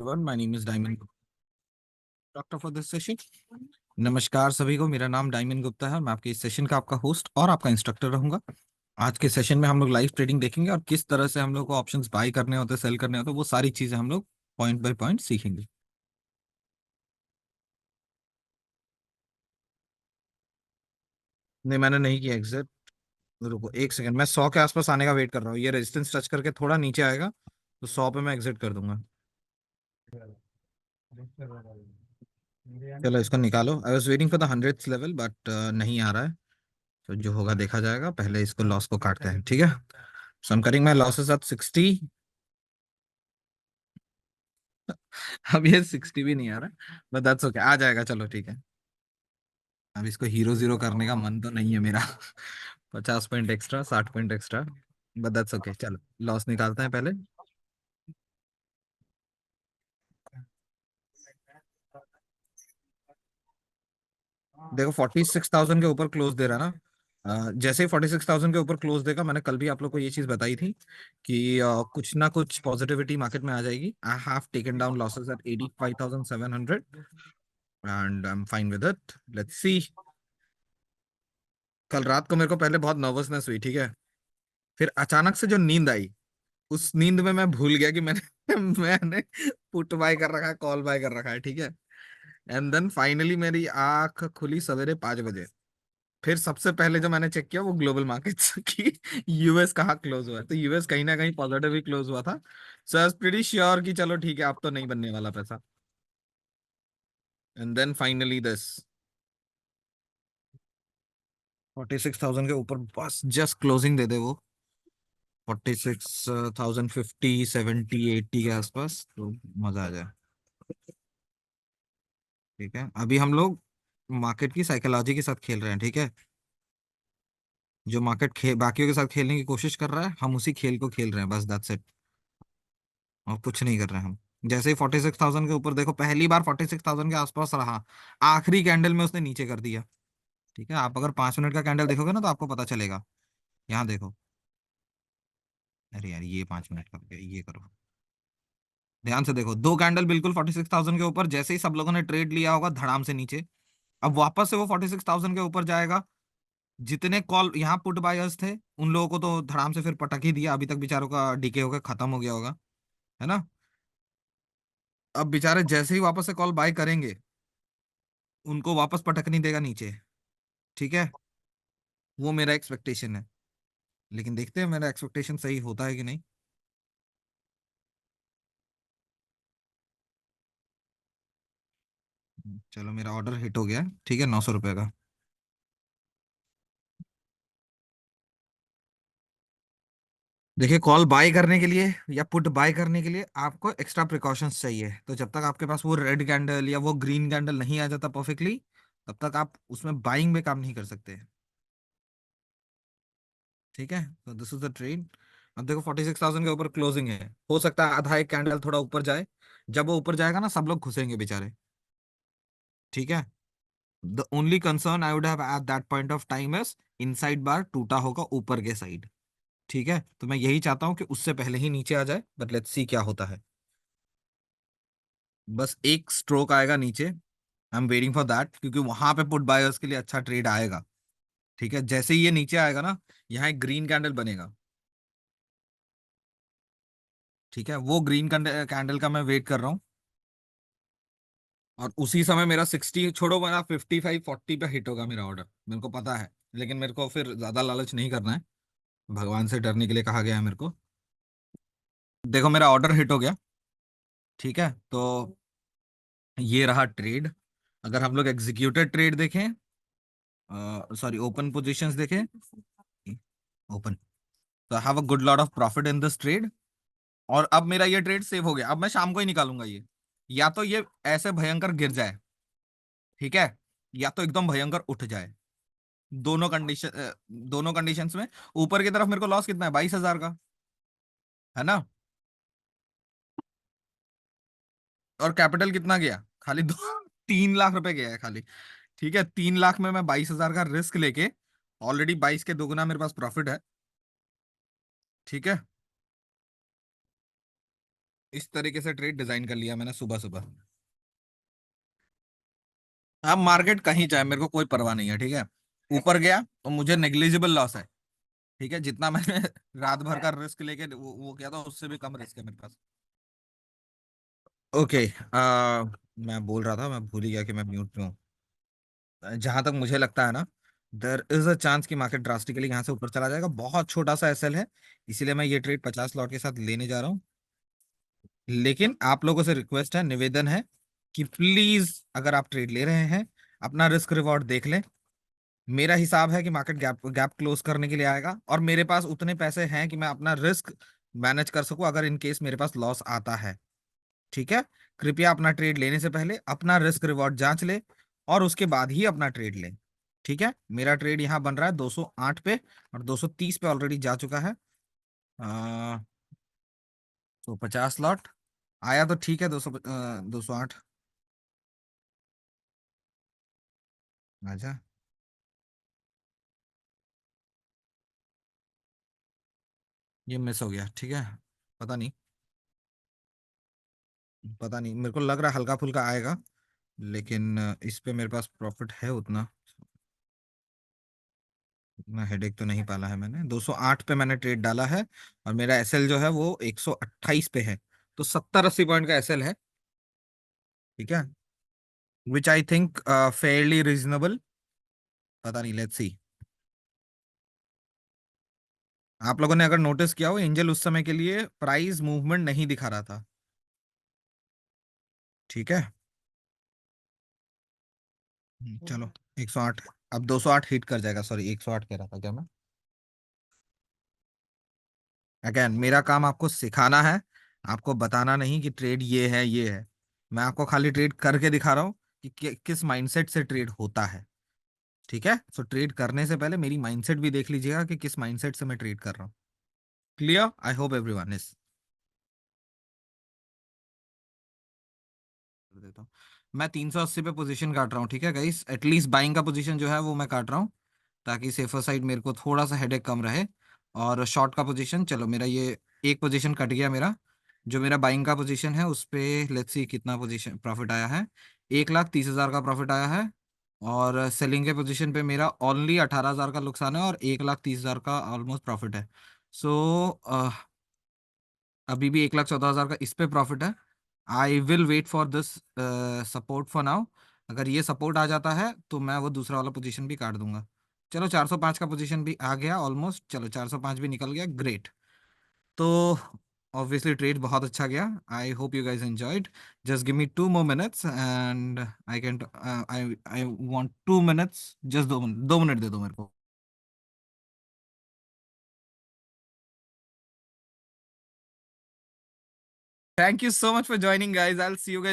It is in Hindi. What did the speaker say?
everyone. My name is Diamond Doctor for this session. नमस्कार सभी को, मेरा नाम डायमंड गुप्ता है और मैं आपके इस सेशन का आपका होस्ट और आपका इंस्ट्रक्टर रहूंगा। आज के सेशन में हम लोग लाइव ट्रेडिंग देखेंगे और किस तरह से हम लोग को ऑप्शंस बाय करने होते हैं, सेल करने होते हैं, वो सारी चीजें हम लोग पॉइंट बाय पॉइंट सीखेंगे। नहीं, मैंने नहीं किया एग्जिट। रुको एक सेकंड, मैं 100 के आसपास आने का वेट कर रहा हूँ। ये रेजिस्टेंस टच करके थोड़ा नीचे आएगा तो 100 पे मैं एग्जिट कर दूंगा। चलो इसको निकालो। I was waiting for the 100th level but नहीं आ रहा है। तो जो होगा देखा जाएगा, पहले इसको लॉस को काटते हैं, ठीक है। So I am cutting my losses at 60। अब ये 60 भी नहीं आ रहा, बट दैट्स ओके, आ जाएगा, चलो ठीक है। अब इसको हीरो जीरो करने का मन तो नहीं है मेरा। 50 point extra, 60 point extra, but that's okay. चलो लॉस निकालते हैं पहले। देखो 46,000 के ऊपर क्लोज दे रहा ना। जैसे ही 46,000 के ऊपर क्लोज देगा, मैंने कल भी आप लोग को ये चीज बताई थी कि कुछ ना कुछ पॉजिटिविटी मार्केट में आ जाएगी। I have taken down losses at 85,700 and I am fine with it. Let's see. कल रात को मेरे को पहले बहुत नर्वसनेस हुई, ठीक है। फिर अचानक से जो नींद आई, उस नींद में मैं भूल गया कि मैंने मैंने पुट बाय कर रखा है, कॉल बाय कर रखा है, ठीक है। एंड देन फाइनली मेरी आंख खुली सवेरे 5 बजे। फिर सबसे पहले जो मैंने चेक किया वो ग्लोबल मार्केट्स की यूएस कहाँ क्लोज हुआ है, तो यूएस कहीं ना कहीं पॉजिटिव ही क्लोज हुआ था। सो आई वाज प्रीटी श्योर कि चलो ठीक है, अब तो नहीं बनने वाला पैसा। एंड देन फाइनली दिस 46,000 के ऊपर बस जस्ट क्लोजिंग दे दे वो। 46,050, 70, 80 के आसपास, तो मजा आ जाए। ठीक है, अभी हम लोग मार्केट की साइकोलॉजी के साथ खेल रहे हैं, ठीक है। जो मार्केट बाकियों के साथ खेलने की कोशिश कर रहा है, हम उसी खेल को खेल रहे हैं, बस दैट्स इट। और कुछ नहीं कर रहे हैं हम। जैसे ही 46,000 के ऊपर, देखो पहली बार 46,000 के आसपास रहा, आखिरी कैंडल में उसने नीचे कर दिया। ठीक है, आप अगर 5 मिनट का कैंडल देखोगे ना तो आपको पता चलेगा। यहाँ देखो। अरे यार, ये 5 मिनट का ये करो। ध्यान से देखो, दो कैंडल बिल्कुल 46,000 के ऊपर, जैसे ही सब लोगों ने ट्रेड लिया होगा धड़ाम से नीचे। अब वापस से वो 46,000 के ऊपर जाएगा। जितने कॉल यहाँ पुट बायर्स थे, उन लोगों को तो धड़ाम से फिर पटक ही दिया, अभी तक बेचारों का डीके होकर खत्म हो गया होगा, है ना। अब बेचारे जैसे ही वापस से कॉल बाय करेंगे, उनको वापस पटक नहीं देगा नीचे। ठीक है, वो मेरा एक्सपेक्टेशन है। लेकिन देखते हैं मेरा एक्सपेक्टेशन सही होता है कि नहीं। चलो मेरा ऑर्डर हिट हो गया, ठीक है, 900 रुपये का। देखिए, कॉल बाय करने के लिए या पुट बाय करने के लिए आपको एक्स्ट्रा प्रिकॉशंस चाहिए। तो जब तक आपके पास वो रेड कैंडल या वो ग्रीन कैंडल नहीं आ जाता परफेक्टली, तब तक आप उसमें बाइंग में काम नहीं कर सकते। ठीक है, तो दिस इज द ट्रेड। अब देखो 46,000 के ऊपर क्लोजिंग है, हो सकता है आधा एक कैंडल थोड़ा ऊपर जाए। जब वो ऊपर जाएगा ना, सब लोग घुसेंगे बेचारे। ठीक है, the only concern I would have at that point of time is inside bar टूटा होगा ऊपर के साइड। ठीक है, तो मैं यही चाहता हूं कि उससे पहले ही नीचे आ जाए, बट लेट्स सी क्या होता है। बस एक स्ट्रोक आएगा नीचे, I am waiting for that, क्योंकि वहां पे पुट बायर्स के लिए अच्छा ट्रेड आएगा। ठीक है, जैसे ही ये नीचे आएगा ना, यहाँ एक ग्रीन कैंडल बनेगा। ठीक है, वो ग्रीन कैंडल का मैं वेट कर रहा हूँ। और उसी समय मेरा 60 छोड़ो, मेरा 55, 40 पे हिट होगा मेरा ऑर्डर, मेरे को पता है। लेकिन मेरे को फिर ज्यादा लालच नहीं करना है, भगवान से डरने के लिए कहा गया है मेरे को। देखो मेरा ऑर्डर हिट हो गया। ठीक है, तो ये रहा ट्रेड। अगर हम लोग एग्जीक्यूटेड ट्रेड देखें, सॉरी ओपन पोजीशंस देखें, ओपन, तो I have a good lot of profit in this trade. और अब मेरा ये ट्रेड सेव हो गया, अब मैं शाम को ही निकालूंगा ये। या तो ये ऐसे भयंकर गिर जाए, ठीक है, या तो एकदम भयंकर उठ जाए। दोनों कंडीशन, दोनों कंडीशंस में ऊपर की तरफ मेरे को लॉस कितना है, 22,000 का, है ना। और कैपिटल कितना गया, खाली दो 3 लाख रुपए गया है खाली। ठीक है, 3 लाख में मैं 22,000 का रिस्क लेके ऑलरेडी 22 के दोगुना मेरे पास प्रॉफिट है। ठीक है, इस तरीके से ट्रेड डिजाइन कर लिया मैंने सुबह सुबह। अब मार्केट कहीं जाए मेरे को कोई परवाह नहीं है, ठीक है। ऊपर गया तो मुझे नेग्लिजिबल लॉस है, ठीक है। जितना मैंने रात भर का रिस्क लेके वो किया था, उससे भी कम रिस्क है मेरे पास। ओके। मैं बोल रहा था, मैं भूल ही गया कि मैं म्यूट पे हूँ। जहां तक मुझे लगता है ना, देर इज अ चांस कि मार्केट ड्रास्टिकली यहाँ से ऊपर चला जाएगा। बहुत छोटा सा एसएल है, इसीलिए मैं ये ट्रेड 50 लॉट के साथ लेने जा रहा हूँ। लेकिन आप लोगों से रिक्वेस्ट है, निवेदन है कि प्लीज अगर आप ट्रेड ले रहे हैं, अपना रिस्क रिवॉर्ड देख लें। मेरा हिसाब है कि मार्केट गैप गैप क्लोज करने के लिए आएगा, और मेरे पास उतने पैसे हैं कि मैं अपना रिस्क मैनेज कर सकूं अगर इन केस मेरे पास लॉस आता है। ठीक है। कृपया अपना ट्रेड लेने से पहले अपना रिस्क रिवॉर्ड जांच ले, और उसके बाद ही अपना ट्रेड लें। ठीक है। मेरा ट्रेड यहाँ बन रहा है 208 पे, और 230 पे ऑलरेडी जा चुका है। तो 50 लॉट आया तो ठीक है। 208 आजा। ये मिस हो गया, ठीक है। पता नहीं, पता नहीं, मेरे को लग रहा है हल्का फुल्का आएगा, लेकिन इस पे मेरे पास प्रॉफिट है उतना। इतना हेडेक तो नहीं पाला है मैंने। 208 पे मैंने ट्रेड डाला है, और मेरा एसएल जो है वो 128 पे है। तो 70-80 पॉइंट का एसएल है, ठीक है। विच आई थिंक फेयरली रीजनेबल। पता नहीं, लेट्स सी। आप लोगों ने अगर नोटिस किया हो, एंजल उस समय के लिए प्राइस मूवमेंट नहीं दिखा रहा था, ठीक है। चलो 108, अब 208 हिट कर जाएगा। सॉरी, 108 कह रहा था क्या मैं। अगेन मेरा काम आपको सिखाना है, आपको बताना नहीं कि ट्रेड ये है ये है। मैं आपको खाली ट्रेड करके दिखा रहा हूँ कि किस माइंडसेट से ट्रेड होता है। ठीक है। सो ट्रेड करने से पहले मेरी माइंडसेट भी देख लीजिएगा कि किस माइंडसेट से मैं ट्रेड कर रहा हूँ। Clear? I hope everyone is. देता हूँ। मैं 380 पे पोजीशन काट रहा हूँ, ठीक है गाइस। एटलीस्ट बाइंग का पोजीशन जो है वो मैं काट रहा हूँ, ताकि सेफर साइड मेरे को थोड़ा सा हेडेक कम रहे। और शॉर्ट का पोजीशन, चलो मेरा ये एक पोजीशन कट गया मेरा। जो मेरा बाइंग का पोजीशन है उस पे लेट्स सी कितना पोजीशन प्रॉफिट आया है। 1,30,000 का प्रॉफिट आया है। और सेलिंग के पोजीशन पे मेरा ओनली 18,000 का नुकसान है, और 1,30,000 का ऑलमोस्ट प्रॉफिट है। सो अभी भी 1,14,000 का इस पे प्रॉफिट है। I will wait for this support for now. अगर ये सपोर्ट आ जाता है तो मैं वो दूसरा वाला पोजीशन भी काट दूंगा। चलो 405 का पोजीशन भी आ गया ऑलमोस्ट। चलो 405 भी निकल गया, ग्रेट। तो ऑब्वियसली ट्रेड बहुत अच्छा गया। I hope you guys enjoyed. Just give me 2 more minutes and I can I I want 2 minutes। Just 2 minute, 2 minute दे दो मेरे को। Thank you so much for joining guys. I will see you.